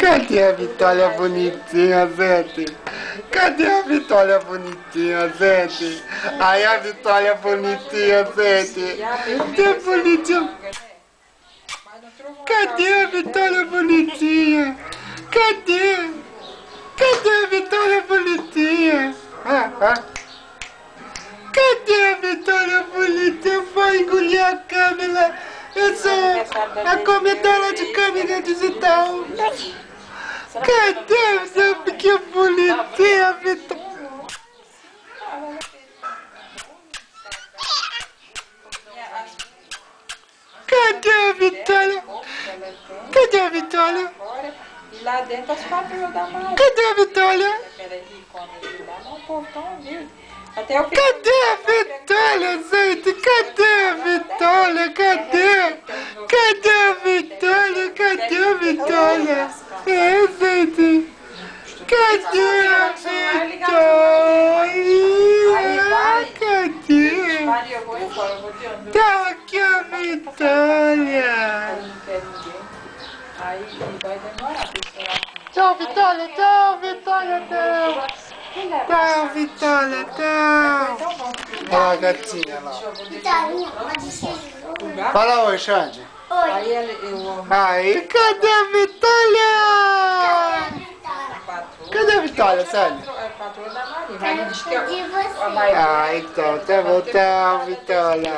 Cadê a Vitória bonitinha, gente? Cadê a Vitória bonitinha, gente? Aí a Vitória bonitinha, gente. Que bonitinha. Cadê a Vitória bonitinha? Cadê? Cadê a Vitória bonitinha? Cadê a Vitória bonitinha? Vai engolir a câmera. Eu sou a comedora de câmera digital. Cadê essa que bonitinha, Vitória? Cadê a Vitória? Cadê a Vitória? E lá dentro as patroas da Maria. Cadê a Vitória? Peraí, come lá no portão ali. Até o Cadê a Vitória, gente? Cadê a Vitória? Cadê? Cadê a Vitória? Cadê a Vitória? É, gente. Cadê a Vitória? Cadê? Maria, eu vou embora, eu vou de onde? Tá aqui a Vitória. Não quer ninguém. Aí vai demorar pra esperar. Tchau, Vitória. Tchau, Vitória. Tchau. Tchau, Vitória. Tchau. Olha a gatinha lá. Vitorinha, pode ser de novo. Fala oi, Xande. Oi. Aí eu Aí, cadê a Vitória? Cadê a Vitória, sério? É patroa da Maria. Maria diz que De você. a Maria. Ah, então, tá bom, tchau, Vitória.